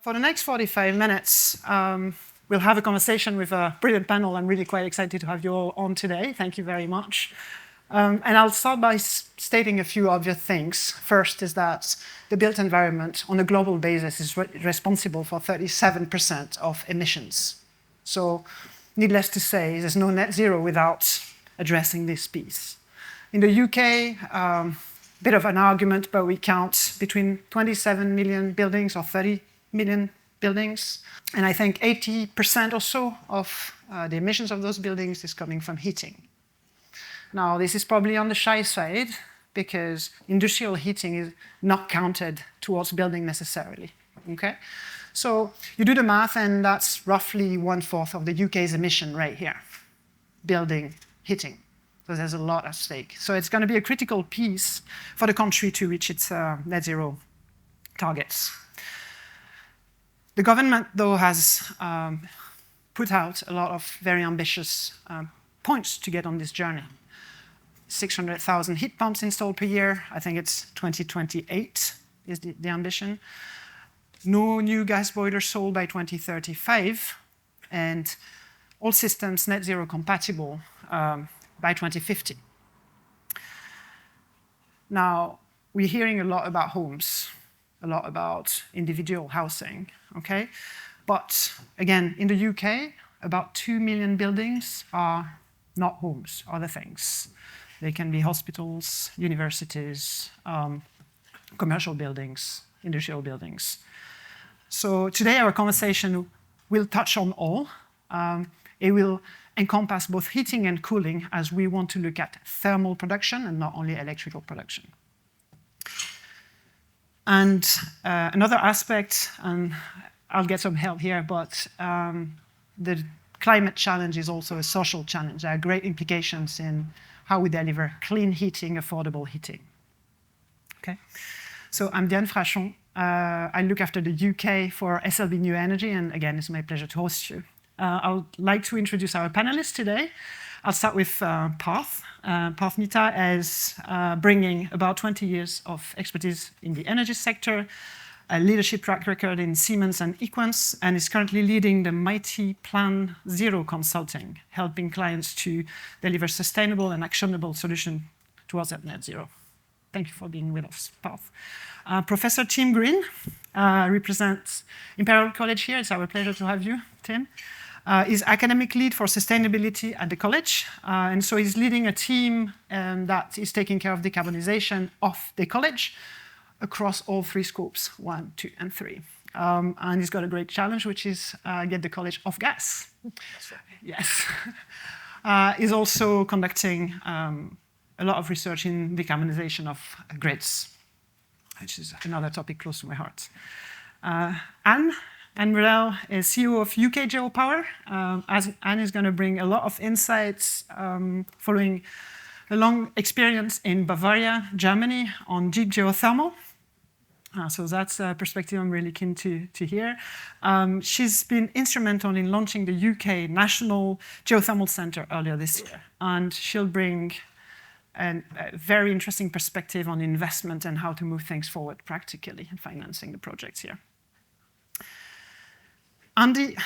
For the next 45 minutes, we'll have a conversation with a brilliant panel. I'm really quite excited to have you all on today. Thank you very much. And I'll start by stating a few obvious things. First is that the built environment on a global basis is responsible for 37% of emissions. So needless to say, there's no net zero without addressing this piece. In the UK, bit of an argument, but we count between 27 million buildings or 30 million buildings. And I think 80% or so of the emissions of those buildings is coming from heating. Now, this is probably on the shy side because industrial heating is not counted towards building necessarily, okay? So you do the math and that's roughly 1/4 of the UK's emission right here, building heating. So there's a lot at stake. So it's going to be a critical piece for the country to reach its net zero targets. The government, though, has put out a lot of very ambitious points to get on this journey. 600,000 heat pumps installed per year. I think it's 2028 is the ambition. No new gas boilers sold by 2035, and all systems net zero compatible by 2050. Now, we're hearing a lot about homes, a lot about individual housing, okay? But again, in the UK, about 2 million buildings are not homes, other things. They can be hospitals, universities, commercial buildings, industrial buildings. So today our conversation will touch on all. It will encompass both heating and cooling as we want to look at thermal production and not only electrical production. And another aspect, and I'll get some help here, but the climate challenge is also a social challenge. There are great implications in how we deliver clean heating, affordable heating. Okay, so I'm Diane Frachon. I look after the UK for SLB New Energy, and again, it's my pleasure to host you. I would like to introduce our panelists today. I'll start with Parth. Parth Mehta is bringing about 20 years of expertise in the energy sector, a leadership track record in Siemens and Equans, and is currently leading the mighty Plan Zero consulting, helping clients to deliver sustainable and actionable solutions towards that net zero. Thank you for being with us, Parth. Professor Tim Green represents Imperial College here. It's our pleasure to have you, Tim. He's academic lead for sustainability at the college, and so he's leading a team that is taking care of decarbonization of the college across all three scopes, 1, 2, and 3. And he's got a great challenge, which is get the college off gas. That's right. Yes. He's also conducting a lot of research in decarbonization of grids, which is another topic close to my heart. Anne Murrell is CEO of UK GEOPower. Anne is going to bring a lot of insights following a long experience in Bavaria, Germany, on deep geothermal. So that's a perspective I'm really keen to hear. She's been instrumental in launching the UK National Geothermal Centre earlier this year, and she'll bring a very interesting perspective on investment and how to move things forward practically in financing the projects here. Andy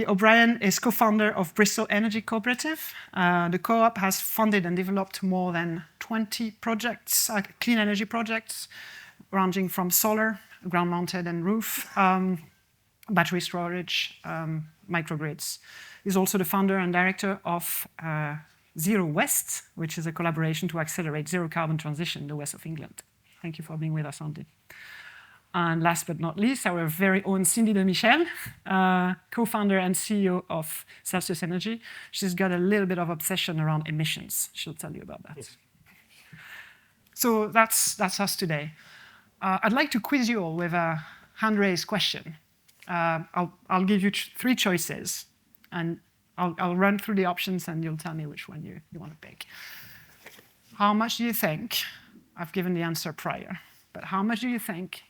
O'Brien is co-founder of Bristol Energy Cooperative. The co-op has funded and developed more than 20 projects, clean energy projects, ranging from solar, ground-mounted and roof, battery storage, microgrids. He's also the founder and director of Zero West, which is a collaboration to accelerate zero carbon transition in the west of England. Thank you for being with us, Andy. And last but not least, our very own Cindy Demichel, co-founder and CEO of Celsius Energy. She's got a little bit of obsession around emissions. She'll tell you about that. Yes. So that's us today. I'd like to quiz you all with a hand-raised question. I'll give you 3 choices, and I'll run through the options, and you'll tell me which one you want to pick. How much do you think, I've given the answer prior, but how much do you think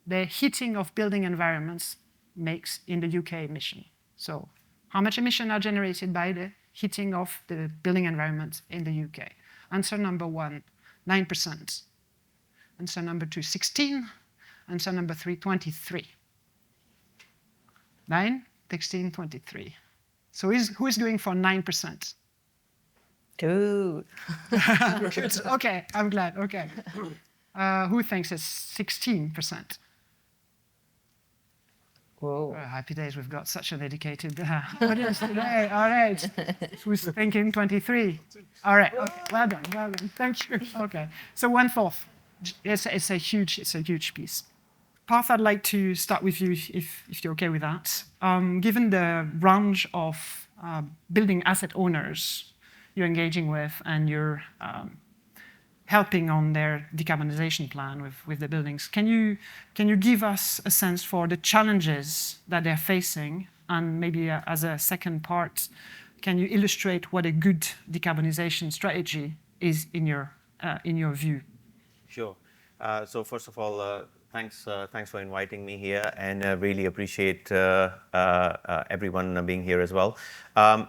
the heating of building environments makes in the UK emission? So how much emission are generated by the heating of the building environment in the UK? Answer number 1, 9%. Answer number 2, 16. Answer number 3, 23. 9, 16, 23. So who is going for 9%? 2. Good. Okay, I'm glad. Okay. Who thinks it's 16%? Whoa. Happy days, we've got such an educated audience today. All right. Who's thinking 23? All right. Okay. Well done. Well done. Thank you. Okay. So 1/4. It's a huge piece. Parth, I'd like to start with you, if you're okay with that. Given the range of building asset owners you're engaging with and you're helping on their decarbonization plan with the buildings, can you give us a sense for the challenges that they're facing? And maybe as a second part, can you illustrate what a good decarbonization strategy is in your view? Sure. So first of all, thanks for inviting me here, and really appreciate everyone being here as well.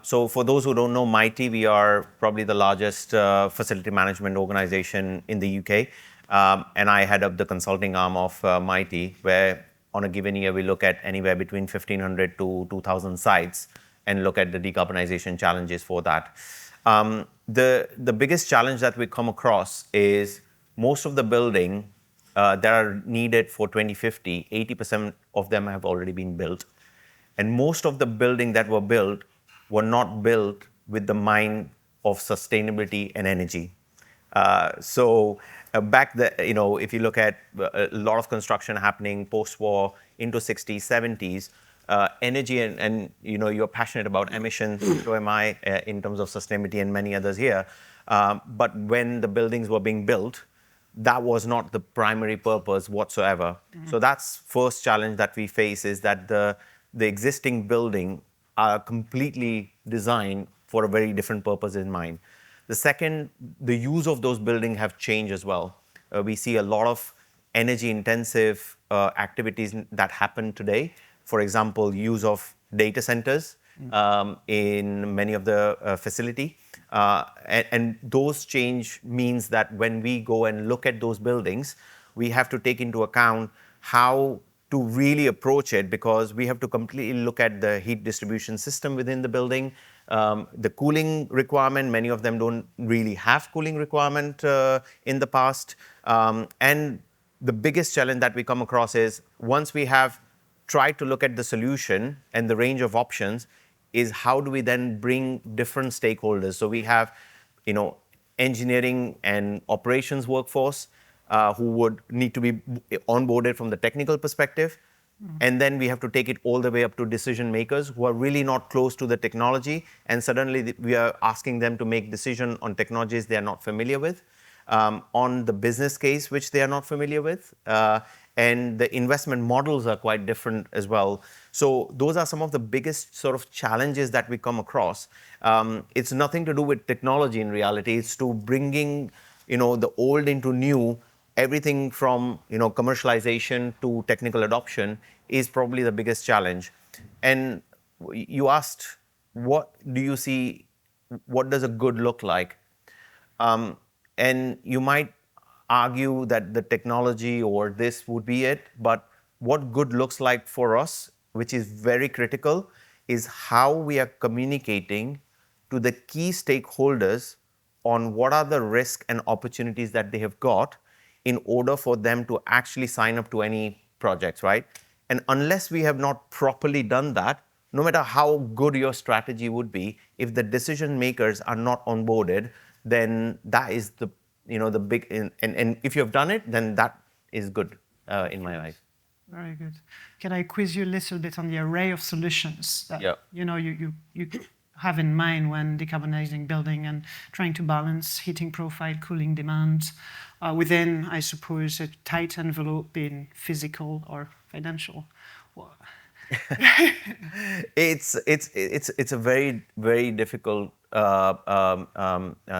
So for those who don't know Mighty, we are probably the largest facility management organization in the UK, and I head up the consulting arm of Mighty, where on a given year we look at anywhere between 1,500 to 2,000 sites and look at the decarbonization challenges for that. The biggest challenge that we come across is most of the building that are needed for 2050, 80% of them have already been built. And most of the building that were built were not built with the mind of sustainability and energy. Back then, if you look at a lot of construction happening post-war into 60s, 70s, energy and you're passionate about emissions, so am I, in terms of sustainability and many others here. But when the buildings were being built, that was not the primary purpose whatsoever. Mm-hmm. So that's first challenge that we face, is that the existing building are completely designed for a very different purpose in mind. The second, the use of those buildings have changed as well. We see a lot of energy intensive activities that happen today. For example, use of data centers in many of the facility. And those change means that when we go and look at those buildings, we have to take into account how to really approach it, because we have to completely look at the heat distribution system within the building, the cooling requirement. Many of them don't really have cooling requirement in the past. And the biggest challenge that we come across is, once we have tried to look at the solution and the range of options, is how do we then bring different stakeholders? So we have, engineering and operations workforce who would need to be onboarded from the technical perspective. Mm. And then we have to take it all the way up to decision makers who are really not close to the technology. And suddenly we are asking them to make decision on technologies they are not familiar with, on the business case which they are not familiar with. And the investment models are quite different as well. So those are some of the biggest sort of challenges that we come across. It's nothing to do with technology in reality. It's to bringing, the old into new. Everything from, commercialization to technical adoption is probably the biggest challenge. And you asked, what do you see? What does a good look like? And you might argue that the technology or this would be it, but what good looks like for us, which is very critical, is how we are communicating to the key stakeholders on what are the risks and opportunities that they have got in order for them to actually sign up to any projects, right? And unless we have not properly done that, no matter how good your strategy would be, if the decision makers are not onboarded, then that is the big, and if you have done it, then that is good in my eyes. Very good. Can I quiz you a little bit on the array of solutions that you have in mind when decarbonizing building and trying to balance heating profile, cooling demand within, I suppose, a tight envelope, being physical or financial? It's a very, very difficult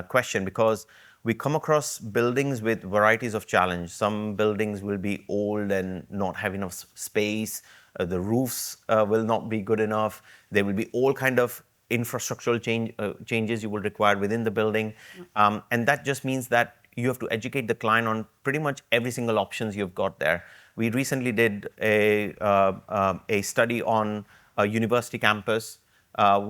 question, because we come across buildings with varieties of challenge. Some buildings will be old and not have enough space. The roofs will not be good enough. There will be all kind of infrastructural changes you will require within the building. And that just means that you have to educate the client on pretty much every single options you've got there. We recently did a study on a university campus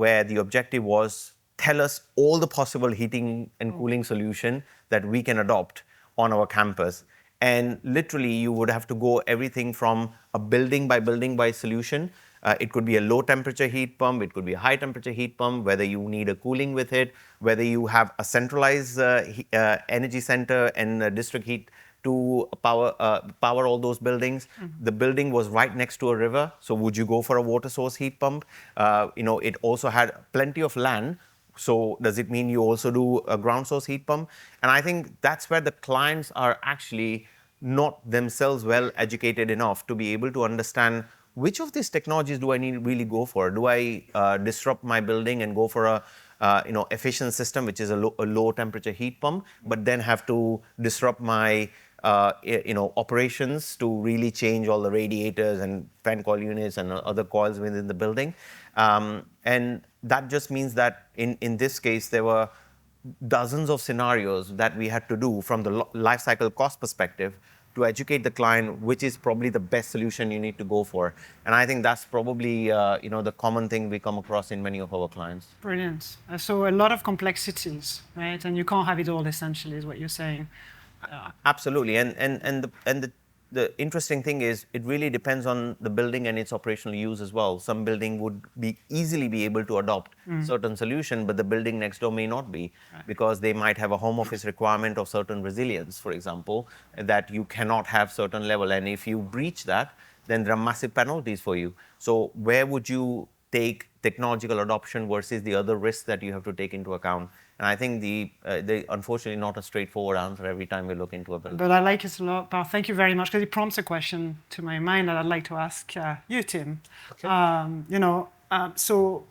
where the objective was tell us all the possible heating and cooling solution that we can adopt on our campus. And literally, you would have to go everything from a building by solution. It could be a low temperature heat pump, it could be a high temperature heat pump, whether you need a cooling with it, whether you have a centralized energy center and district heat to power all those buildings. The building was right next to a river, so would you go for a water source heat pump? It also had plenty of land. So does it mean you also do a ground source heat pump? And I think that's where the clients are actually not themselves well educated enough to be able to understand which of these technologies do I need really go for? Do I disrupt my building and go for a efficient system, which is a low temperature heat pump, but then have to disrupt my operations to really change all the radiators and fan coil units and other coils within the building? And that just means that in this case, there were dozens of scenarios that we had to do from the life cycle cost perspective to educate the client, which is probably the best solution you need to go for. And I think that's probably the common thing we come across in many of our clients. Brilliant. So a lot of complexities, right? And you can't have it all, essentially, is what you're saying. Absolutely. And the interesting thing is it really depends on the building and its operational use as well. Some building would easily be able to adopt certain solution, but the building next door may not be, because they might have a home office requirement of certain resilience, for example, that you cannot have certain level. And if you breach that, then there are massive penalties for you. So where would you take technological adoption versus the other risks that you have to take into account? And I think the unfortunately not a straightforward answer every time we look into a building. But I like it a lot, Parth. Thank you very much, because it prompts a question to my mind that I'd like to ask you, Tim. Okay. So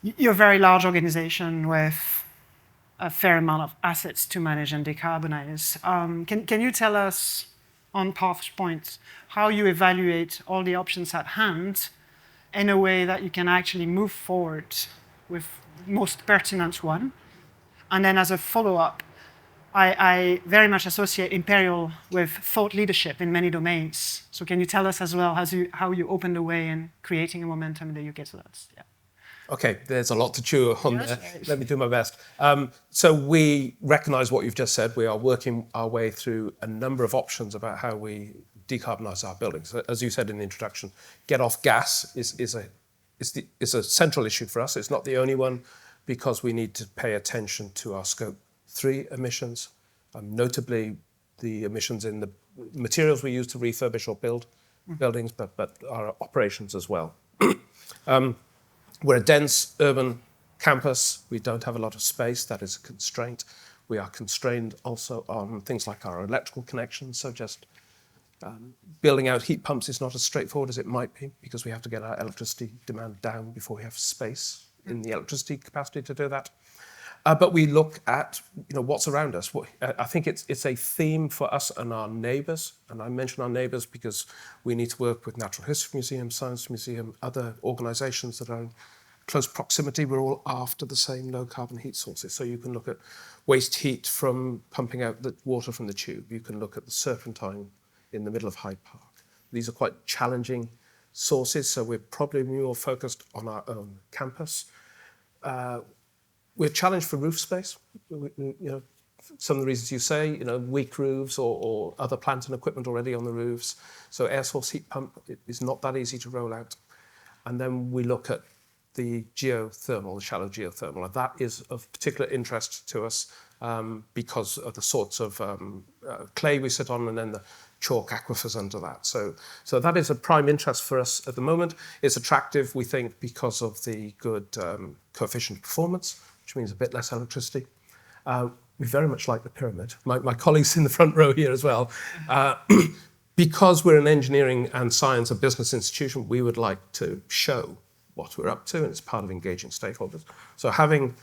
you're a very large organization with a fair amount of assets to manage and decarbonize. Can you tell us, on Parth's point, how you evaluate all the options at hand in a way that you can actually move forward with most pertinent one? And then as a follow-up, I very much associate Imperial with thought leadership in many domains. So can you tell us as well how you opened the way in creating a momentum in the UK? So that's, yeah. Okay, there's a lot to chew on there. Let me do my best. So we recognise what you've just said. We are working our way through a number of options about how we decarbonise our buildings. As you said in the introduction, get off gas is a central issue for us. It's not the only one, because we need to pay attention to our Scope 3 emissions, notably the emissions in the materials we use to refurbish or build buildings, but our operations as well. We're a dense urban campus. We don't have a lot of space. That is a constraint. We are constrained also on things like our electrical connections. So just building out heat pumps is not as straightforward as it might be, because we have to get our electricity demand down before we have space in the electricity capacity to do that. But we look at what's around us. I think it's a theme for us and our neighbours. And I mention our neighbours because we need to work with Natural History Museum, Science Museum, other organisations that are in close proximity. We're all after the same low carbon heat sources. So you can look at waste heat from pumping out the water from the tube. You can look at the Serpentine in the middle of Hyde Park. These are quite challenging sources, so we're probably more focused on our own campus. We're challenged for roof space. Some of the reasons you say, weak roofs or other plant and equipment already on the roofs. So air source heat pump is not that easy to roll out. And then we look at the geothermal, the shallow geothermal. And that is of particular interest to us because of the sorts of clay we sit on and then the chalk aquifers under that. So that is a prime interest for us at the moment. It's attractive, we think, because of the good coefficient of performance, which means a bit less electricity. We very much like the pyramid. My colleagues in the front row here as well. Because we're an engineering and science and business institution, we would like to show what we're up to, and it's part of engaging stakeholders. So having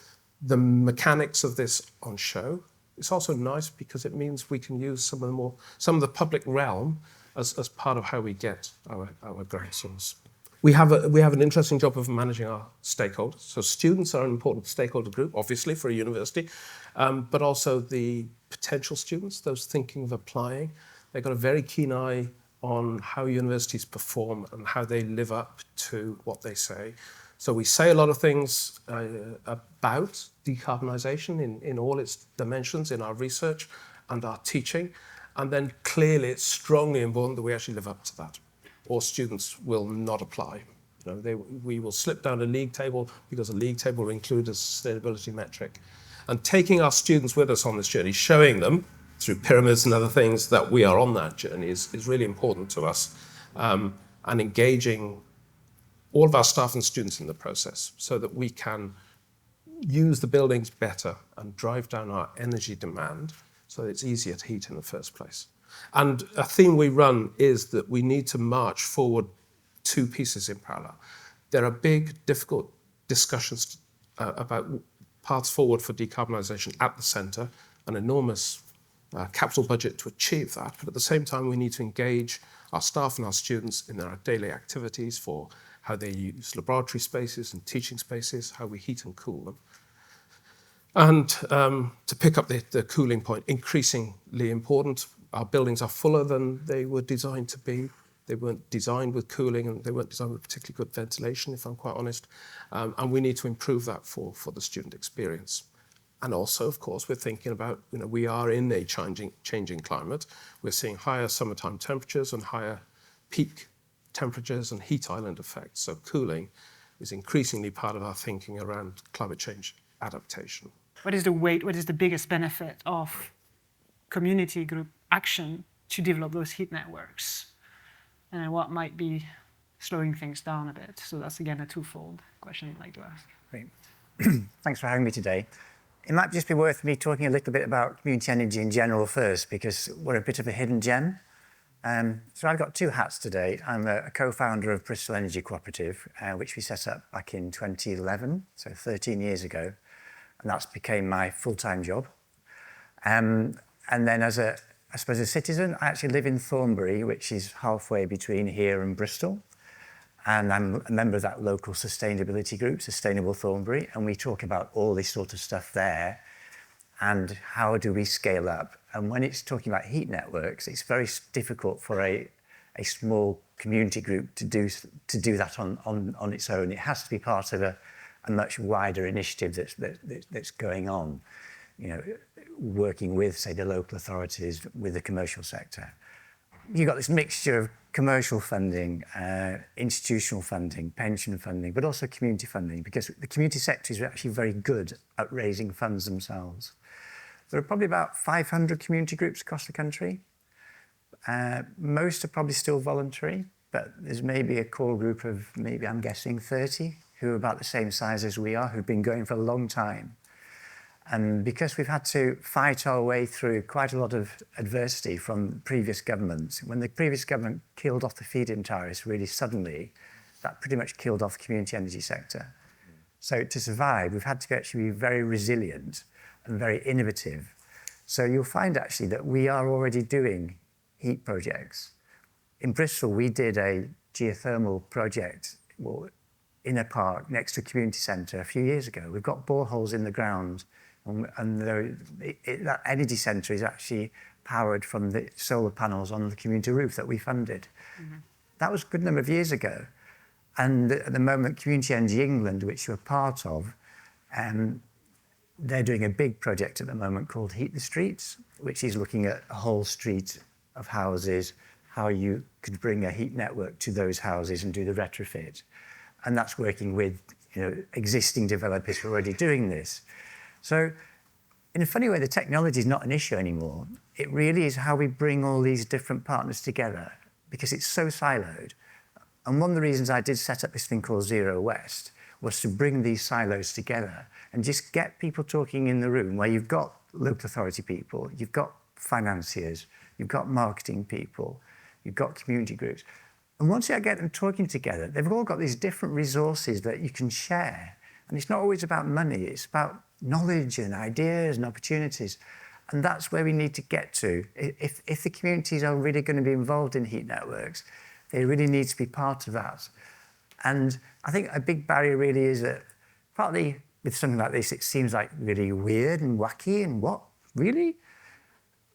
the mechanics of this on show, it's also nice because it means we can use some of the public realm as part of how we get our ground source. We have an interesting job of managing our stakeholders. So students are an important stakeholder group, obviously, for a university, but also the potential students, those thinking of applying. They've got a very keen eye on how universities perform and how they live up to what they say. So we say a lot of things about decarbonisation in all its dimensions in our research and our teaching, and then clearly it's strongly important that we actually live up to that, or students will not apply. You know, we will slip down a league table because a league table will include a sustainability metric. And taking our students with us on this journey, showing them through pyramids and other things that we are on that journey is really important to us, and engaging all of our staff and students in the process so that we can use the buildings better and drive down our energy demand so that it's easier to heat in the first place. And a theme we run is that we need to march forward two pieces in parallel. There are big, difficult discussions about paths forward for decarbonisation at the centre, an enormous capital budget to achieve that, but at the same time we need to engage our staff and our students in their daily activities for how they use laboratory spaces and teaching spaces, how we heat and cool them. And to pick up the cooling point, increasingly important, our buildings are fuller than they were designed to be. They weren't designed with cooling and they weren't designed with particularly good ventilation, if I'm quite honest. And we need to improve that for the student experience. And also, of course, we're thinking about, you know, we are in a changing climate. We're seeing higher summertime temperatures and higher peak temperatures and heat island effects. So cooling is increasingly part of our thinking around climate change adaptation. What is the biggest benefit of community group action to develop those heat networks? And what might be slowing things down a bit? So that's again a twofold question I'd like to ask. Great. Thanks for having me today. It might just be worth me talking a little bit about community energy in general first, because we're a bit of a hidden gem. So I've got two hats today. I'm a co-founder of Bristol Energy Cooperative, which we set up back in 2011, so 13 years ago. And that's became my full-time job. And then as a citizen, I actually live in Thornbury, which is halfway between here and Bristol. And I'm a member of that local sustainability group, Sustainable Thornbury, and we talk about all this sort of stuff there and how do we scale up. And when it's talking about heat networks, it's very difficult for a small community group to do that on its own. It has to be part of a much wider initiative that's going on, you know, working with, say, the local authorities, with the commercial sector. You've got this mixture of commercial funding, institutional funding, pension funding, but also community funding, because the community sector is actually very good at raising funds themselves. There are probably about 500 community groups across the country. Most are probably still voluntary, but there's maybe a core group of maybe, I'm guessing, 30 who are about the same size as we are, who've been going for a long time. And because we've had to fight our way through quite a lot of adversity from previous governments, when the previous government killed off the feed-in tariffs really suddenly, that pretty much killed off the community energy sector. So to survive, we've had to actually be very resilient and very innovative. So you'll find actually that we are already doing heat projects. In Bristol, we did a geothermal project in a park next to a community centre a few years ago. We've got boreholes in the ground, and that energy centre is actually powered from the solar panels on the community roof that we funded. Mm-hmm. That was a good number of years ago. And at the moment, Community Energy England, which you're part of, they're doing a big project at the moment called Heat the Streets, which is looking at a whole street of houses, how you could bring a heat network to those houses and do the retrofit. And that's working with, you know, existing developers who are already doing this. So in a funny way, the technology is not an issue anymore. It really is how we bring all these different partners together, because it's so siloed. And one of the reasons I did set up this thing called Zero West was to bring these silos together and just get people talking in the room where you've got local authority people, you've got financiers, you've got marketing people, you've got community groups. And once you get them talking together, they've all got these different resources that you can share. And it's not always about money, it's about knowledge and ideas and opportunities. And that's where we need to get to. If the communities are really going to be involved in heat networks, they really need to be part of that. And I think a big barrier really is that partly with something like this, it seems like really weird and wacky and what, really?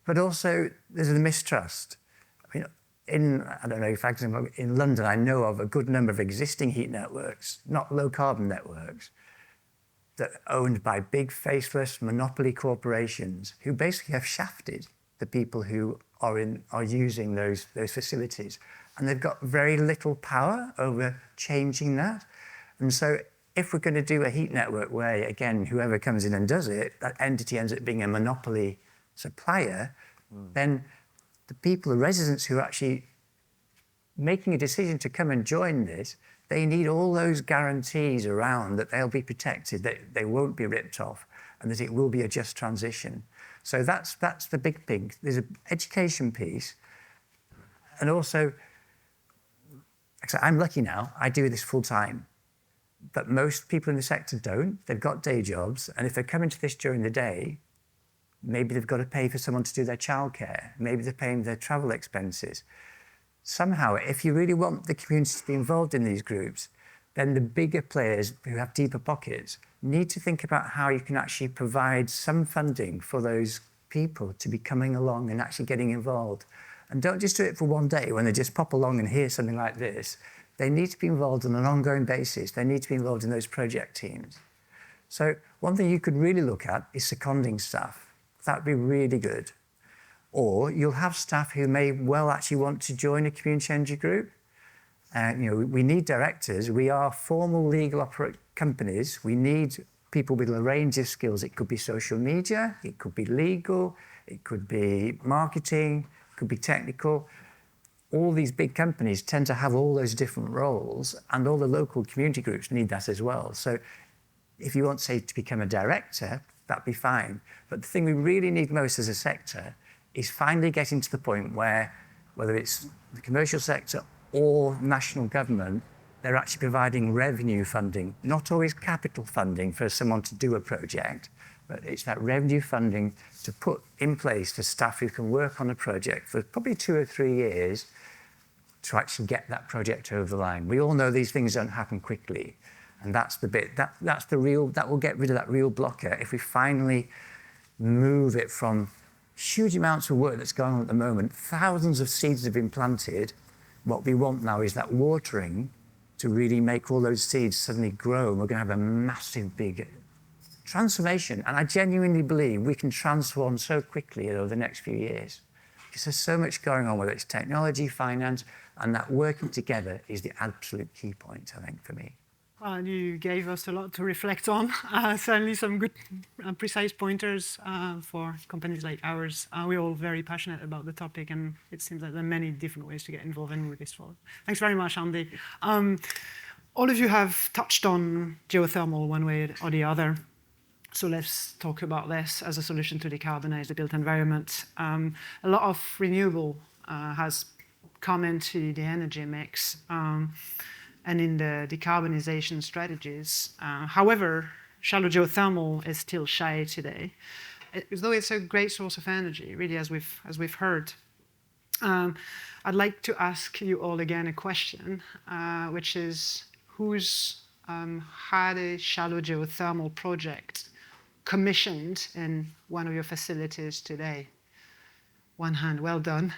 But also there's the mistrust. I mean, I don't know, for example, in London, I know of a good number of existing heat networks, not low carbon networks, that are owned by big faceless monopoly corporations who basically have shafted the people who are using those facilities. And they've got very little power over changing that. And so if we're going to do a heat network where, again, whoever comes in and does it, that entity ends up being a monopoly supplier, then the people, the residents who are actually making a decision to come and join this, they need all those guarantees around that they'll be protected, that they won't be ripped off, and that it will be a just transition. So that's the big thing. There's an education piece, and also, I'm lucky now, I do this full time, but most people in the sector don't. They've got day jobs, and if they're coming to this during the day, maybe they've got to pay for someone to do their childcare. Maybe they're paying their travel expenses. Somehow, if you really want the community to be involved in these groups, then the bigger players who have deeper pockets need to think about how you can actually provide some funding for those people to be coming along and actually getting involved. And don't just do it for one day when they just pop along and hear something like this. They need to be involved on an ongoing basis. They need to be involved in those project teams. So one thing you could really look at is seconding staff. That would be really good. Or you'll have staff who may well actually want to join a community energy group. We need directors. We are formal legal companies. We need people with a range of skills. It could be social media, it could be legal, it could be marketing, it could be technical. All these big companies tend to have all those different roles, and all the local community groups need that as well. So if you want, say, to become a director, that'd be fine. But the thing we really need most as a sector is finally getting to the point where, whether it's the commercial sector or national government, they're actually providing revenue funding, not always capital funding for someone to do a project, but it's that revenue funding to put in place for staff who can work on a project for probably 2 or 3 years to actually get that project over the line. We all know these things don't happen quickly, and that's the bit, that will get rid of that real blocker if we finally move it from huge amounts of work that's going on at the moment. Thousands of seeds have been planted. What we want now is that watering to really make all those seeds suddenly grow. And we're going to have a massive, big transformation. And I genuinely believe we can transform so quickly over the next few years. Because there's so much going on, whether it's technology, finance, and that working together is the absolute key point, I think, for me. Well, you gave us a lot to reflect on. Certainly some good precise pointers for companies like ours. We're all very passionate about the topic, and it seems like there are many different ways to get involved and move this forward. Thanks very much, Andy. All of you have touched on geothermal one way or the other. So let's talk about this as a solution to decarbonize the built environment. A lot of renewable has come into the energy mix. And in the decarbonization strategies. However, shallow geothermal is still shy today, though it's a great source of energy, really, as we've heard. I'd like to ask you all again a question, which is, who's had a shallow geothermal project commissioned in one of your facilities today? One hand, well done.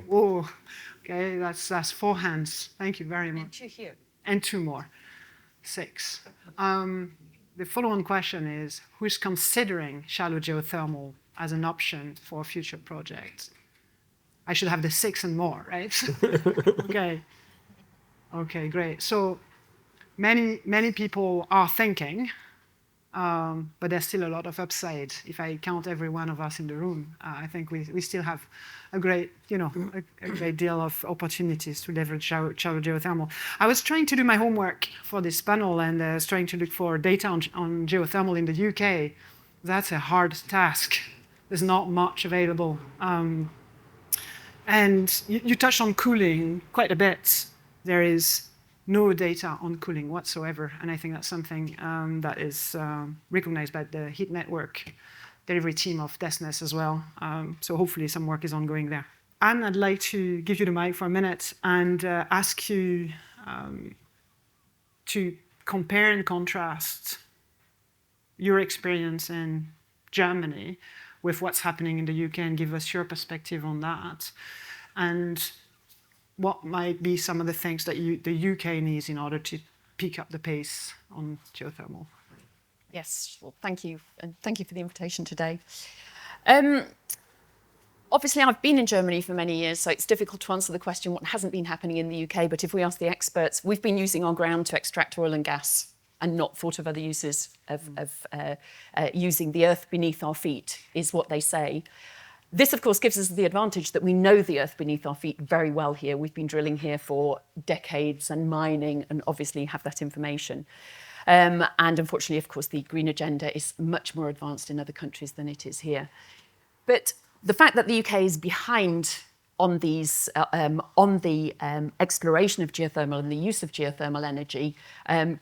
Whoa. Okay, that's 4 hands. Thank you very much. And 2 here. And 2 more. 6. The follow-on question is, who's considering shallow geothermal as an option for a future project? I should have the 6 and more, right? Okay, great. So many people are thinking, but there's still a lot of upside. If I count every one of us in the room, I think we still have a great deal of opportunities to leverage shallow geothermal. I was trying to do my homework for this panel, and I was trying to look for data on geothermal in the UK. That's a hard task. There's not much available. And you touched on cooling quite a bit. There is no data on cooling whatsoever, and I think that's something that is recognized by the heat network delivery team of DESNES as well. So hopefully some work is ongoing there. Anne, I'd like to give you the mic for a minute and ask you to compare and contrast your experience in Germany with what's happening in the UK and give us your perspective on that. and what might be some of the things that the UK needs in order to pick up the pace on geothermal? Yes, well, thank you, and thank you for the invitation today. Obviously, I've been in Germany for many years, so it's difficult to answer the question what hasn't been happening in the UK. But if we ask the experts, we've been using our ground to extract oil and gas and not thought of other uses of using the earth beneath our feet, is what they say. This, of course, gives us the advantage that we know the earth beneath our feet very well here. We've been drilling here for decades and mining, and obviously have that information. And unfortunately, of course, the green agenda is much more advanced in other countries than it is here. But the fact that the UK is behind on these, on the exploration of geothermal and the use of geothermal energy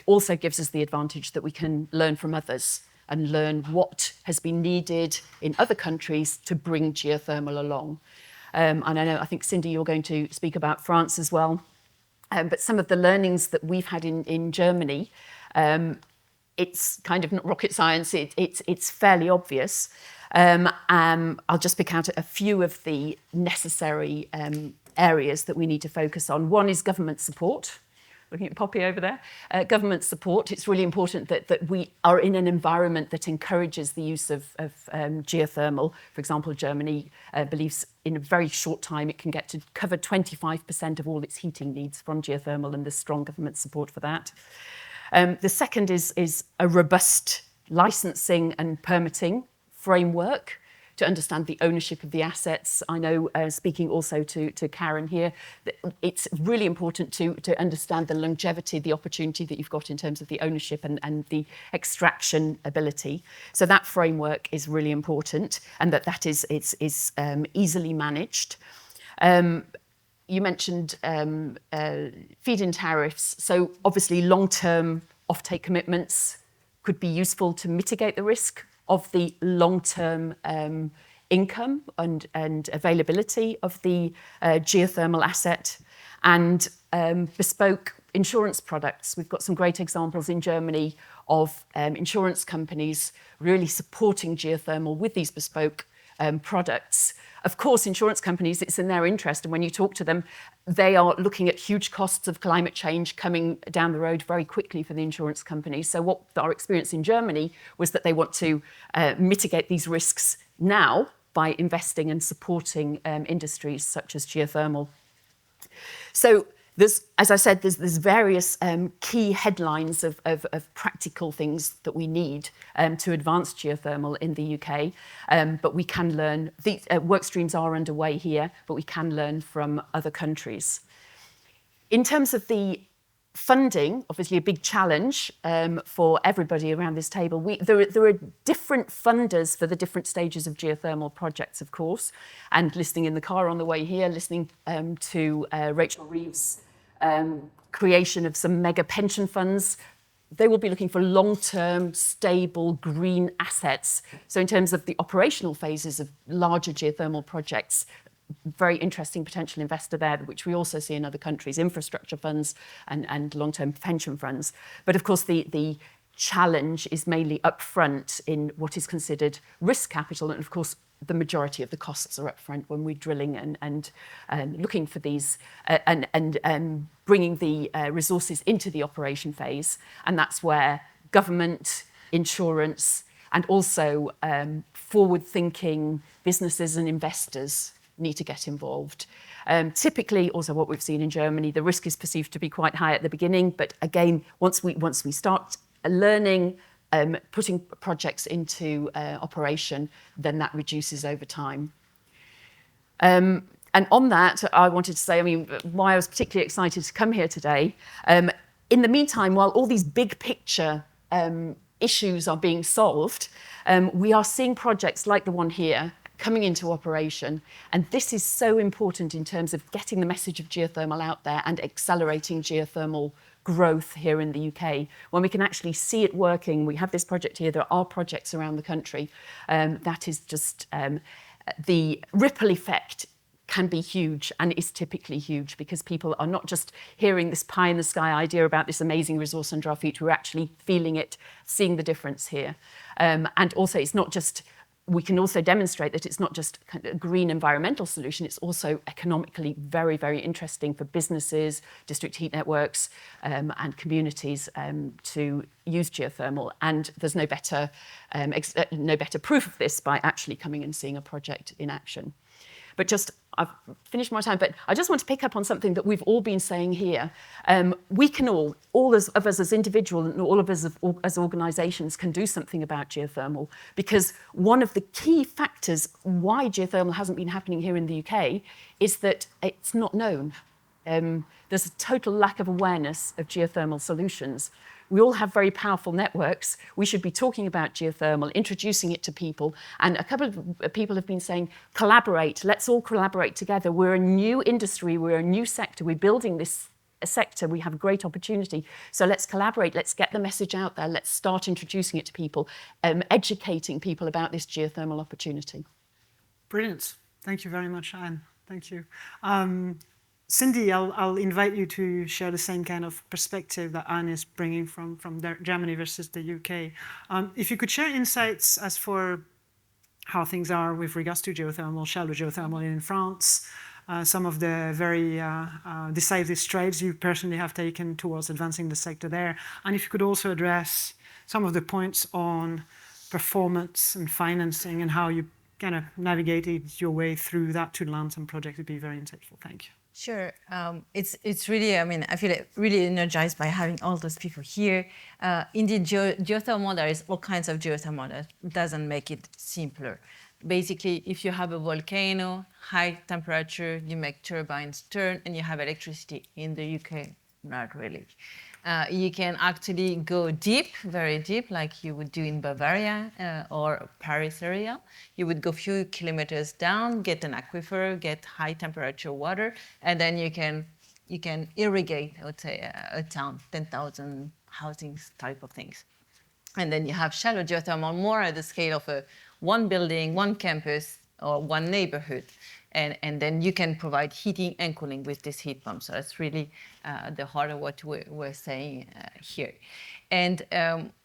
also gives us the advantage that we can learn from others and learn what has been needed in other countries to bring geothermal along. And I think, Cindy, you're going to speak about France as well. But some of the learnings that we've had in Germany, it's kind of not rocket science, it's fairly obvious. I'll just pick out a few of the necessary areas that we need to focus on. One is government support. Looking at Poppy over there. Government support. It's really important that we are in an environment that encourages the use of geothermal. For example, Germany believes in a very short time it can get to cover 25% of all its heating needs from geothermal, and there's strong government support for that. The second is a robust licensing and permitting framework to understand the ownership of the assets. I know, speaking also to Karen here, that it's really important to understand the longevity, the opportunity that you've got in terms of the ownership and the extraction ability. So that framework is really important, and that is easily managed. You mentioned feed-in tariffs. So obviously long-term offtake commitments could be useful to mitigate the risk of the long-term income and availability of the geothermal asset, and bespoke insurance products. We've got some great examples in Germany of insurance companies really supporting geothermal with these bespoke products. Of course, insurance companies, it's in their interest, and when you talk to them, they are looking at huge costs of climate change coming down the road very quickly for the insurance companies. So what our experience in Germany was that they want to mitigate these risks now by investing and supporting industries such as geothermal. So there's, as I said, there's various key headlines of practical things that we need to advance geothermal in the UK, but we can learn, the work streams are underway here, but we can learn from other countries. In terms of the funding, obviously a big challenge for everybody around this table. There are different funders for the different stages of geothermal projects, of course, and listening in the car on the way here, listening to Rachel Reeves' creation of some mega pension funds. They will be looking for long-term, stable, green assets. So in terms of the operational phases of larger geothermal projects, very interesting potential investor there, which we also see in other countries, infrastructure funds and long-term pension funds. But of course, the challenge is mainly upfront in what is considered risk capital. And of course, the majority of the costs are upfront when we're drilling and looking for these and bringing the resources into the operation phase. And that's where government, insurance, and also forward-thinking businesses and investors need to get involved. Typically, also what we've seen in Germany, the risk is perceived to be quite high at the beginning, but again, once we start learning, putting projects into operation, then that reduces over time. And on that, I wanted to say, I mean, why I was particularly excited to come here today. In the meantime, while all these big picture issues are being solved, we are seeing projects like the one here coming into operation. And this is so important in terms of getting the message of geothermal out there and accelerating geothermal growth here in the UK. When we can actually see it working, we have this project here, there are projects around the country, that is just, the ripple effect can be huge, and is typically huge, because people are not just hearing this pie in the sky idea about this amazing resource under our feet, we're actually feeling it, seeing the difference here. And also, it's not just we can also demonstrate that it's not just kind of a green environmental solution, it's also economically very, very interesting for businesses, district heat networks, and communities to use geothermal. And there's no better proof of this by actually coming and seeing a project in action. But just, I've finished my time, but I just want to pick up on something that we've all been saying here. We can all of us as individuals and all of us as organisations can do something about geothermal, because one of the key factors why geothermal hasn't been happening here in the UK is that it's not known. There's a total lack of awareness of geothermal solutions. We all have very powerful networks. We should be talking about geothermal, introducing it to people. And a couple of people have been saying, collaborate, let's all collaborate together. We're a new industry, we're a new sector, we're building this sector, we have a great opportunity. So let's collaborate, let's get the message out there, let's start introducing it to people, educating people about this geothermal opportunity. Brilliant. Thank you very much, Anne. Thank you. Cindy, I'll invite you to share the same kind of perspective that Anne is bringing from Germany versus the UK. If you could share insights as for how things are with regards to geothermal, shallow geothermal in France, some of the very decisive strides you personally have taken towards advancing the sector there, and if you could also address some of the points on performance and financing and how you kind of navigated your way through that to land some projects, would be very insightful. Thank you. Sure. It's really, I mean, I feel really energized by having all those people here. Indeed, geothermal, there is all kinds of geothermal. That doesn't make it simpler. Basically, if you have a volcano, high temperature, you make turbines turn and you have electricity. In the UK, not really. You can actually go deep, very deep, like you would do in Bavaria or Paris area. You would go a few kilometers down, get an aquifer, get high temperature water, and then you can irrigate, I would say, a town, 10,000 housings type of things. And then you have shallow geothermal, more at the scale of one building, one campus, or one neighborhood. And then you can provide heating and cooling with this heat pump. So that's really the heart of what we're saying here. And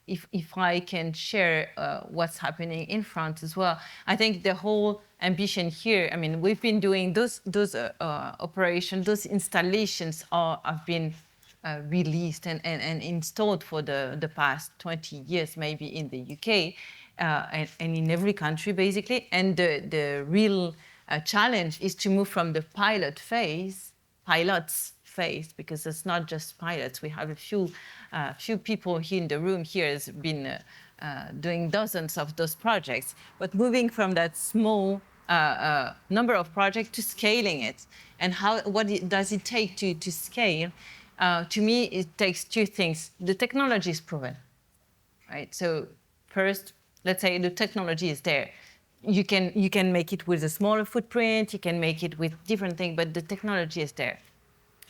if I can share what's happening in France as well, I think the whole ambition here, I mean, we've been doing those operations, those installations have been released and installed for the past 20 years, maybe in the UK and in every country, basically. And the real challenge is to move from the pilots phase, because it's not just pilots. We have a few people here in the room here has been doing dozens of those projects, but moving from that small number of projects to scaling it. And what does it take to scale? To me, it takes two things. The technology is proven, right? So first, let's say the technology is there. You can make it with a smaller footprint, you can make it with different things, but the technology is there.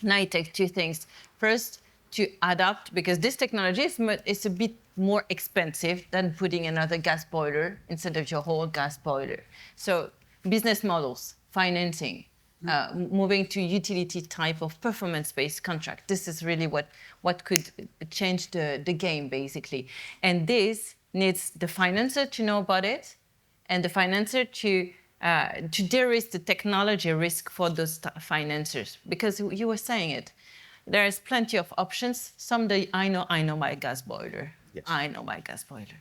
Now it takes two things. First, to adapt, because this technology is a bit more expensive than putting another gas boiler instead of your whole gas boiler. So business models, financing, moving to utility type of performance-based contract. This is really what could change the game, basically. And this needs the financer to know about it, and the financer to de-risk the technology risk for those financiers. Because you were saying it, there is plenty of options. Someday I know my gas boiler. Yes. I know my gas boiler.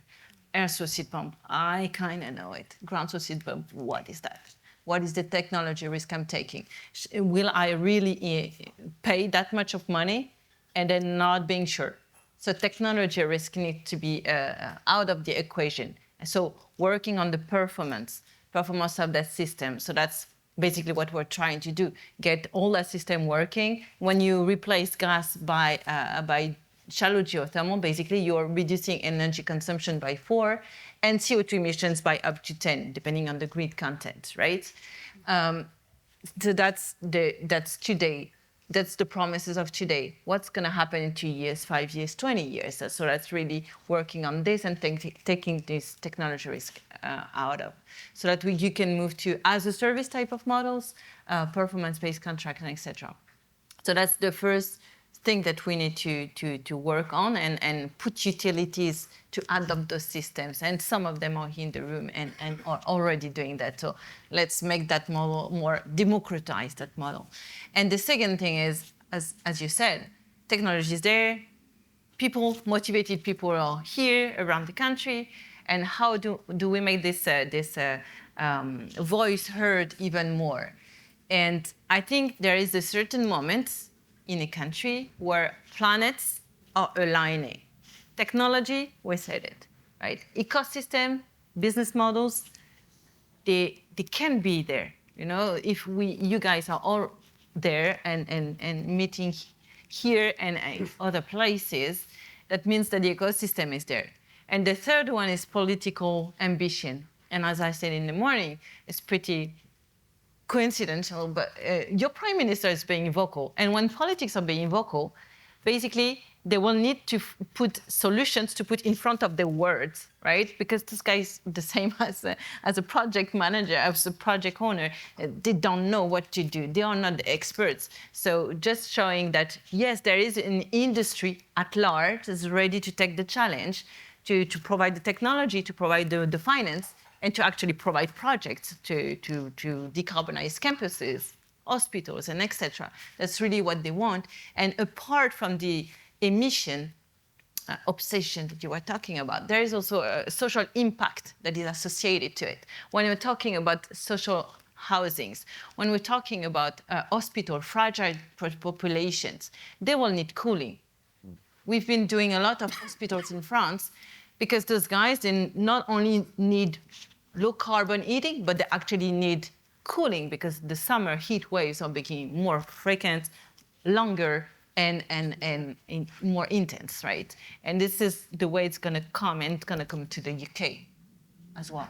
Air source heat pump, I kind of know it. Ground source heat pump, what is that? What is the technology risk I'm taking? Will I really pay that much of money and then not being sure? So technology risk needs to be out of the equation. So working on the performance of that system. So that's basically what we're trying to do, get all that system working. When you replace gas by shallow geothermal, basically you're reducing energy consumption by 4 and CO2 emissions by up to 10, depending on the grid content, right? So that's today. That's the promises of today. What's going to happen in 2 years, 5 years, 20 years? So that's really working on this and taking this technology risk out of, so that you can move to as a service type of models, performance-based contracting, etc. So that's the first thing that we need to work on and put utilities to adopt those systems. And some of them are here in the room and are already doing that. So let's make that model more democratize that model. And the second thing is, as you said, technology is there. People, motivated people are here around the country. And how do we make this voice heard even more? And I think there is a certain moment in a country where planets are aligning. Technology, we said it, right? Ecosystem, business models, they can be there. You know, if you guys are all there and meeting here and other places, that means that the ecosystem is there. And the third one is political ambition. And as I said in the morning, it's pretty coincidental, but your prime minister is being vocal. And when politics are being vocal, basically, they will need to put solutions to put in front of the words, right? Because this guy is the same as a project manager, as a project owner. They don't know what to do. They are not the experts. So just showing that, yes, there is an industry at large is ready to take the challenge to provide the technology, to provide the finance, and to actually provide projects to decarbonize campuses, hospitals, and etc. That's really what they want. And apart from the emission obsession that you were talking about, there is also a social impact that is associated to it. When we're talking about social housings, when we're talking about hospital, fragile populations, they will need cooling. We've been doing a lot of hospitals in France because those guys, they not only need low carbon heating, but they actually need cooling because the summer heat waves are becoming more frequent, longer, and more intense, right? And this is the way it's going to come, and it's going to come to the UK as well.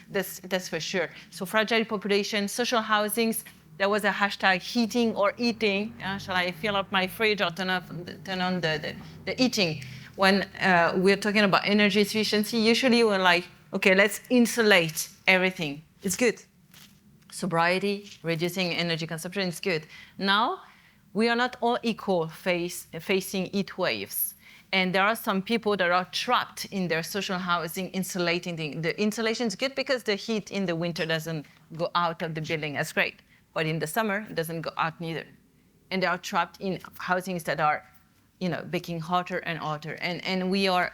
That's for sure. So fragile population, social housings. There was a hashtag heating or eating. Shall I fill up my fridge or turn on the heating? When we're talking about energy efficiency, usually we're like, okay, let's insulate everything. It's good. Sobriety, reducing energy consumption is good. Now, we are not all equal facing heat waves. And there are some people that are trapped in their social housing, insulating. The insulation is good because the heat in the winter doesn't go out of the building as great. But in the summer, it doesn't go out neither. And they are trapped in housings that are, becoming hotter and hotter. And we are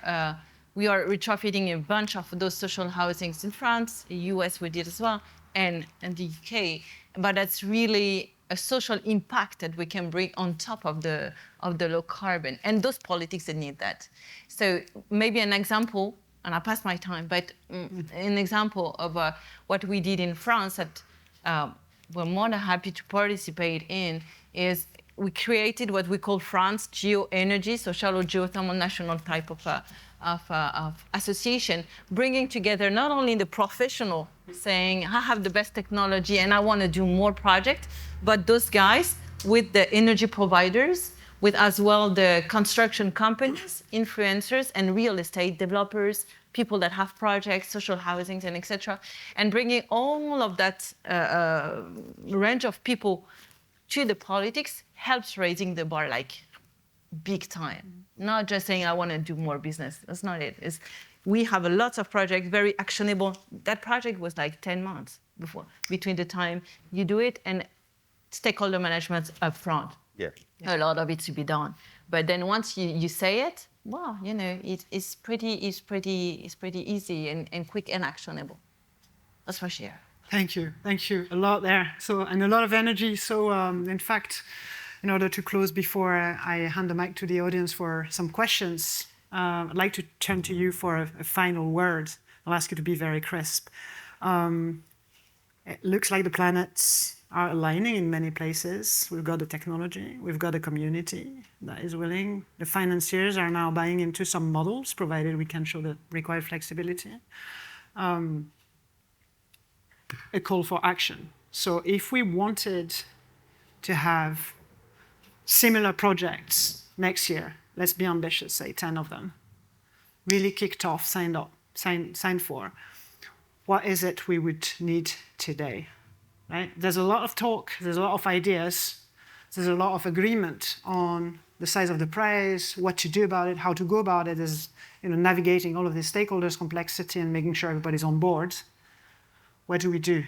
retrofitting a bunch of those social housings in France, the US we did as well, and the UK. But that's really a social impact that we can bring on top of the low carbon. And those politics that need that. So maybe an example, and I passed my time, but an example of what we did in France that we're more than happy to participate in is we created what we call France geoenergy, so shallow geothermal national type of association, bringing together not only the professional saying, I have the best technology and I want to do more projects, but those guys with the energy providers, with as well the construction companies, influencers, and real estate developers, people that have projects, social housings, and etc., and bringing all of that range of people to the politics helps raising the bar like big time. Not just saying I want to do more business. That's not it. We have a lot of projects, very actionable. That project was like 10 months between the time you do it and stakeholder management up front. Yeah. A lot of it to be done. But then once you say it, wow, it's pretty easy and quick and actionable. That's for sure. Thank you. A lot there. And a lot of energy. So in fact, in order to close before I hand the mic to the audience for some questions, I'd like to turn to you for a final word. I'll ask you to be very crisp. It looks like the planets are aligning in many places. We've got the technology, we've got a community that is willing. The financiers are now buying into some models, provided we can show the required flexibility. A call for action. So if we wanted to have similar projects next year, let's be ambitious, say 10 of them, really kicked off, signed for, what is it we would need today? Right? There's a lot of talk, there's a lot of ideas, there's a lot of agreement on the size of the prize, what to do about it, how to go about it, is navigating all of the stakeholders' complexity and making sure everybody's on board. What do we do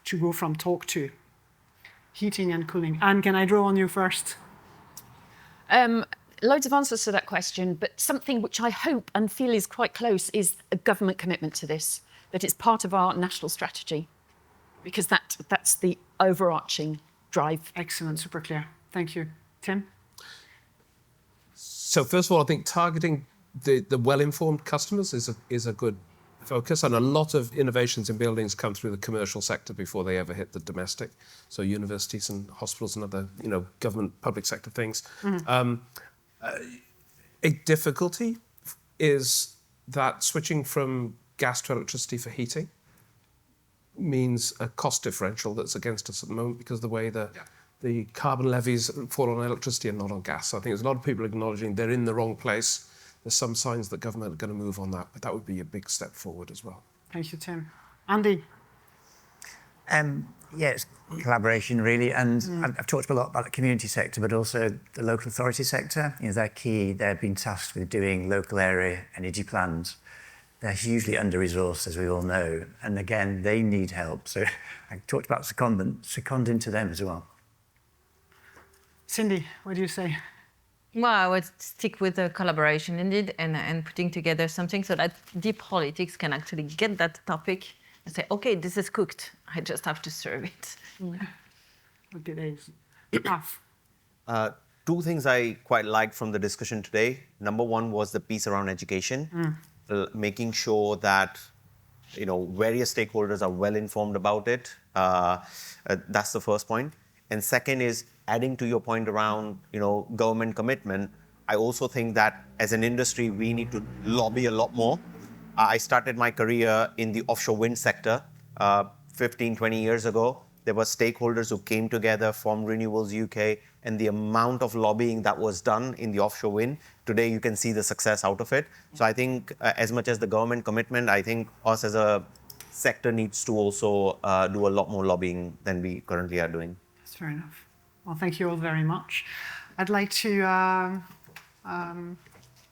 to go from talk to heating and cooling? Anne, can I draw on you first? Loads of answers to that question, but something which I hope and feel is quite close is a government commitment to this, that it's part of our national strategy, because that's the overarching drive. Excellent, super clear. Thank you. Tim? So first of all, I think targeting the well-informed customers is a good focus, and a lot of innovations in buildings come through the commercial sector before they ever hit the domestic. So universities and hospitals and other government public sector things. A difficulty is that switching from gas to electricity for heating means a cost differential that's against us at the moment because of the way the carbon levies fall on electricity and not on gas. So I think there's a lot of people acknowledging they're in the wrong place. There's some signs that government are going to move on that, but that would be a big step forward as well. Thank you, Tim. Andy? Yeah, it's collaboration really, and I've talked a lot about the community sector, but also the local authority sector. They're key. They've been tasked with doing local area energy plans. They're hugely under-resourced, as we all know, and again, they need help. So I talked about seconding to them as well. Cindy, what do you say? Well, I would stick with the collaboration indeed, and putting together something so that deep politics can actually get that topic and say, okay, this is cooked. I just have to serve it. Okay, days. Two things I quite liked from the discussion today. Number one was the piece around education, making sure that various stakeholders are well informed about it. That's the first point. And second is adding to your point around government commitment. I also think that as an industry we need to lobby a lot more. I started my career in the offshore wind sector 15, 20 years ago. There were stakeholders who came together from Renewables UK, and the amount of lobbying that was done in the offshore wind, today you can see the success out of it. So I think as much as the government commitment, I think us as a sector needs to also do a lot more lobbying than we currently are doing. That's fair enough. Well, thank you all very much. I'd like to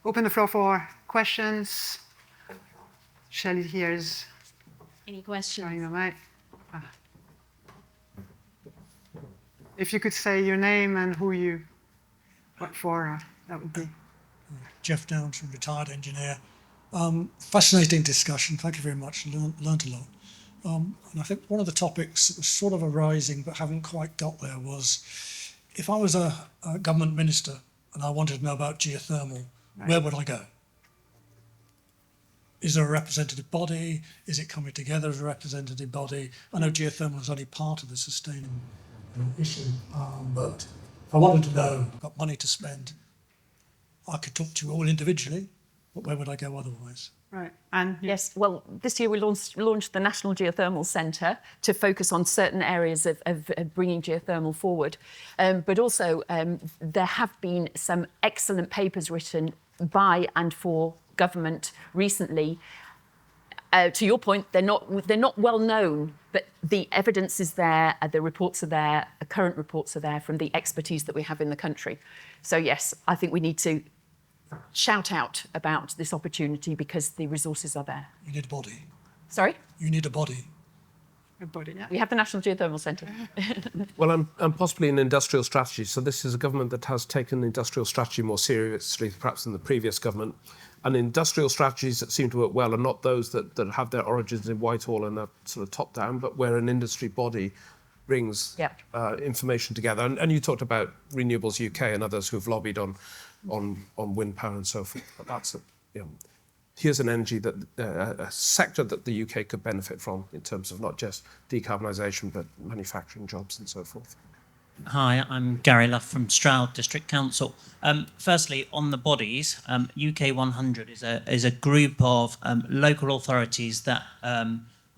open the floor for questions. Shelley here is Any questions? showing the mic. If you could say your name and who you work for, that would be. Jeff Downs, from retired engineer. Fascinating discussion. Thank you very much. Learned a lot. And I think one of the topics that was sort of arising but haven't quite got there was, if I was a government minister and I wanted to know about geothermal, where would I go? Is there a representative body? Is it coming together as a representative body? I know geothermal is only part of the sustainable issue, but if I wanted to know, I've got money to spend, I could talk to you all individually, but where would I go otherwise? Right. And Yes, well, this year we launched the National Geothermal Centre to focus on certain areas of bringing geothermal forward. But also, there have been some excellent papers written by and for government recently. To your point, they're not well known, but the evidence is there, the reports are there, the current reports are there from the expertise that we have in the country. So yes, I think we need to shout out about this opportunity because the resources are there. You need a body. Sorry? You need a body. everybody, yeah. We have the National Geothermal Centre. Well, and possibly an industrial strategy. So this is a government that has taken the industrial strategy more seriously, perhaps than the previous government. And industrial strategies that seem to work well are not those that have their origins in Whitehall and are sort of top-down, but where an industry body brings information together. And you talked about Renewables UK and others who've lobbied on wind power and so forth. But that's here's an energy that a sector that the UK could benefit from in terms of not just decarbonisation, but manufacturing jobs and so forth. Hi, I'm Gary Luff from Stroud District Council. Firstly, on the bodies, UK 100 is a group of local authorities that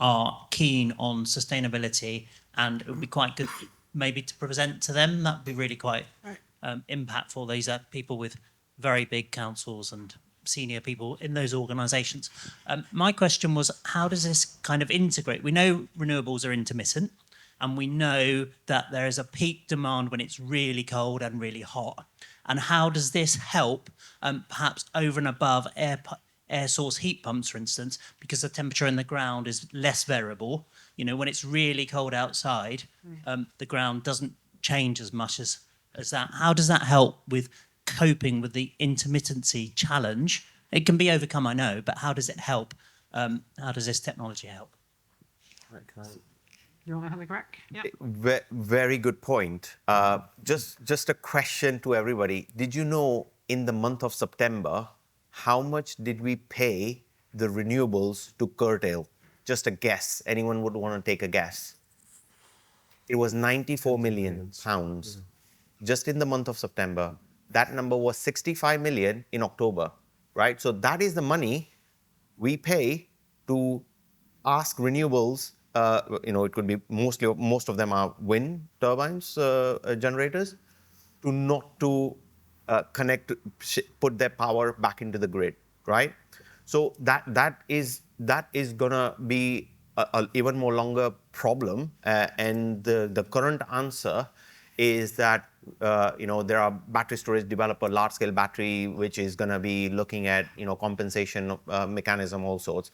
are keen on sustainability, and it would be quite good maybe to present to them. That would be really quite impactful. These are people with very big councils and senior people in those organisations. My question was, how does this kind of integrate? We know renewables are intermittent, and we know that there is a peak demand when it's really cold and really hot. And how does this help, perhaps over and above air source heat pumps, for instance, because the temperature in the ground is less variable? When it's really cold outside, the ground doesn't change as much as that. How does that help with coping with the intermittency challenge? It can be overcome, I know, but how does it help? How does this technology help? You want to have a crack? Yeah. Very good point. Just a question to everybody. Did you know in the month of September, how much did we pay the renewables to curtail? Just a guess. Anyone would want to take a guess? It was 94 million pounds just in the month of September. That number was 65 million in October, right? So that is the money we pay to ask renewables. It could be most of them are wind turbines, generators, to not to connect, put their power back into the grid, right? So that is gonna be a even more longer problem, and the current answer is that there are battery storage developer, large scale battery, which is going to be looking at compensation mechanism, all sorts.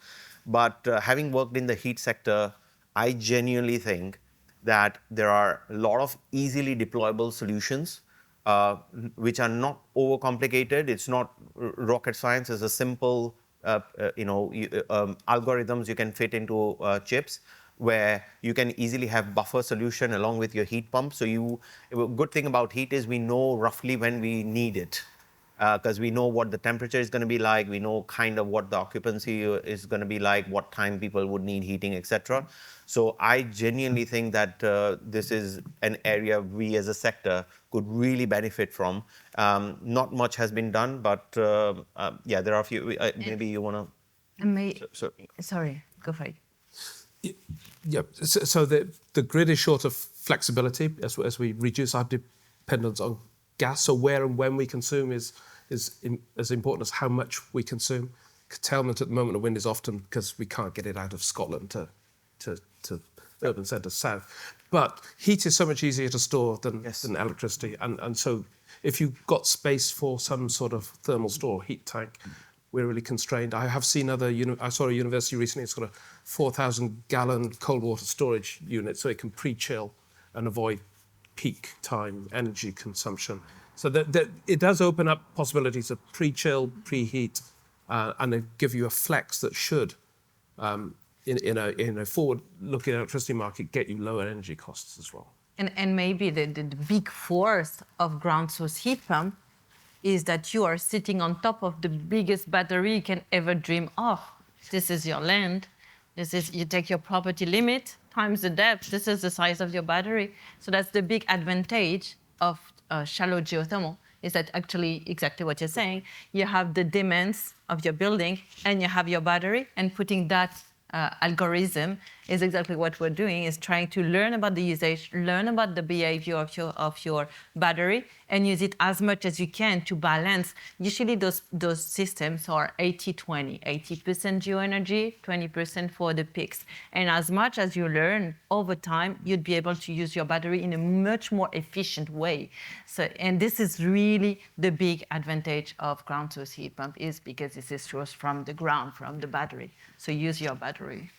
But having worked in the heat sector, I genuinely think that there are a lot of easily deployable solutions which are not overcomplicated. It's not rocket science. It's a simple algorithms you can fit into chips, where you can easily have buffer solution along with your heat pump. So a good thing about heat is we know roughly when we need it, because we know what the temperature is going to be like, we know kind of what the occupancy is going to be like, what time people would need heating, etc. So I genuinely think that this is an area we as a sector could really benefit from. Not much has been done, but yeah, there are a few. Maybe you want to... Sorry, go for it. Yeah, so the grid is short of flexibility as we reduce our dependence on gas. So where and when we consume is as important as how much we consume. Curtailment at the moment of wind is often because we can't get it out of Scotland to urban centres south. But heat is so much easier to store than electricity. And so if you've got space for some sort of thermal store, heat tank, we're really constrained. I have seen I saw a university recently, it's got a 4,000 gallon cold water storage unit, so it can pre-chill and avoid peak time energy consumption. So that it does open up possibilities of pre-chill, preheat, and they give you a flex that should, in a forward-looking electricity market, get you lower energy costs as well. And maybe the big force of ground source heat pump is that you are sitting on top of the biggest battery you can ever dream of. This is your land. You take your property limit times the depth. This is the size of your battery. So that's the big advantage of shallow geothermal, is that actually exactly what you're saying. You have the demands of your building and you have your battery, and putting that algorithm is exactly what we're doing, is trying to learn about the usage, learn about the behavior of your battery, and use it as much as you can to balance. Usually those systems are 80-20, 80% geoenergy, 20% for the peaks. And as much as you learn over time, you'd be able to use your battery in a much more efficient way. So, and this is really the big advantage of ground source heat pump, is because this is sourced from the ground, from the battery. So use your battery.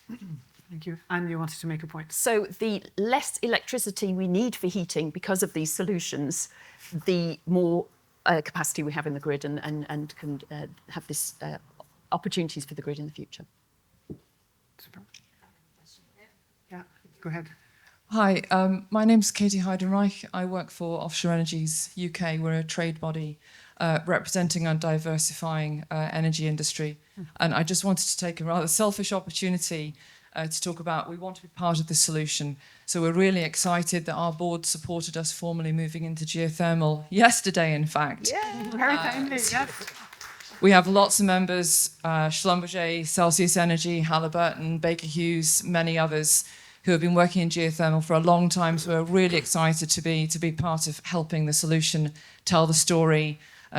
Thank you. And you wanted to make a point. So the less electricity we need for heating because of these solutions, the more capacity we have in the grid, and can have this opportunities for the grid in the future. Super. Yeah, go ahead. Hi, my name's Katie Heidenreich. I work for Offshore Energies UK. We're a trade body representing and diversifying energy industry. And I just wanted to take a rather selfish opportunity to talk about, we want to be part of the solution. So we're really excited that our board supported us formally moving into geothermal yesterday, in fact. Yeah, very kindly, yes. We have lots of members, Schlumberger, Celsius Energy, Halliburton, Baker Hughes, many others, who have been working in geothermal for a long time. So we're really excited to be part of helping the solution, tell the story,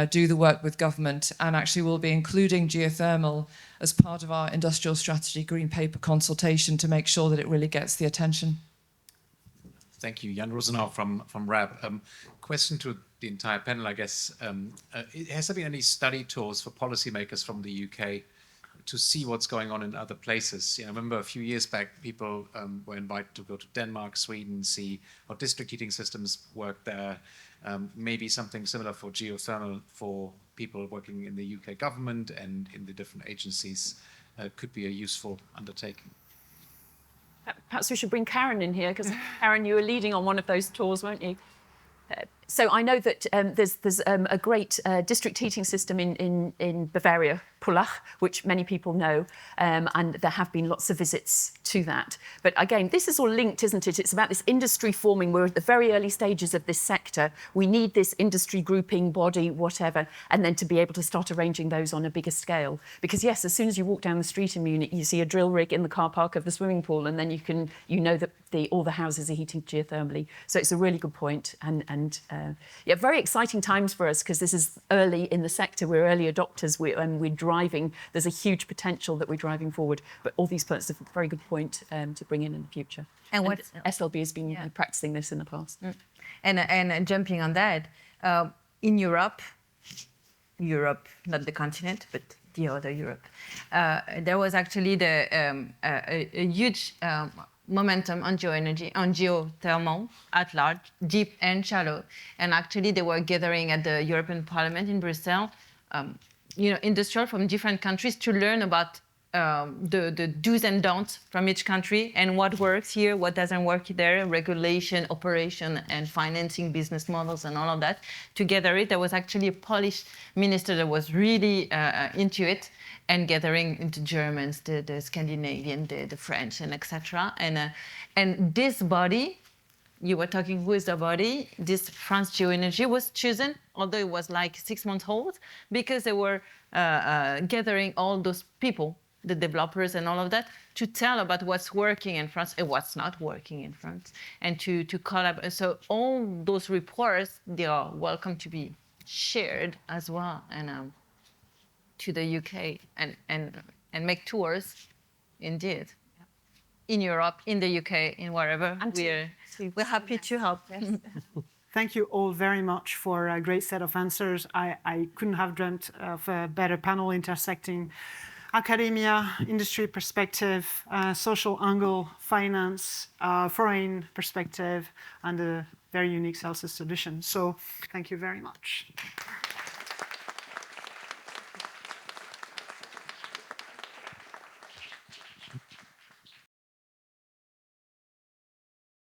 do the work with government, and actually we'll be including geothermal as part of our industrial strategy green paper consultation to make sure that it really gets the attention. Thank you. Jan Rosenau from RAB. Question to the entire panel, I guess. Has there been any study tours for policymakers from the UK to see what's going on in other places? I remember a few years back, people were invited to go to Denmark, Sweden, see how district heating systems work there. Maybe something similar for geothermal for people working in the UK government and in the different agencies could be a useful undertaking. Perhaps we should bring Karen in here, because Karen, you were leading on one of those tours, weren't you? So I know that there's a great district heating system in Bavaria, Pullach, which many people know, and there have been lots of visits to that. But again, this is all linked, isn't it? It's about this industry forming. We're at the very early stages of this sector. We need this industry grouping, body, whatever, and then to be able to start arranging those on a bigger scale. Because yes, as soon as you walk down the street in Munich, you see a drill rig in the car park of the swimming pool, and then you know that all the houses are heated geothermally. So it's a really good point, and yeah, very exciting times for us, because this is early in the sector. We're early adopters, and we're driving. There's a huge potential that we're driving forward. But all these points are a very good point to bring in the future. And SLB has been practicing this in the past. And jumping on that, in Europe, not the continent, but the other Europe, there was actually a huge momentum on geoenergy, on geothermal at large, deep and shallow. And actually they were gathering at the European Parliament in Brussels, industrial from different countries to learn about the do's and don'ts from each country and what works here, what doesn't work there, regulation, operation, and financing business models and all of that. Together, there was actually a Polish minister that was really into it, and gathering into Germans, the Scandinavian, the French, and etc. And this body, you were talking, who is the body? This France Geoenergy was chosen, although it was like 6 months old, because they were gathering all those people, the developers and all of that, to tell about what's working in France and what's not working in France, and to collaborate. So all those reports, they are welcome to be shared as well, and to the UK, and make tours, indeed, in Europe, in the UK, in wherever. And we're happy to help. Yes. Thank you all very much for a great set of answers. I couldn't have dreamt of a better panel intersecting academia, industry perspective, social angle, finance, foreign perspective, and a very unique Celsius solution. So thank you very much.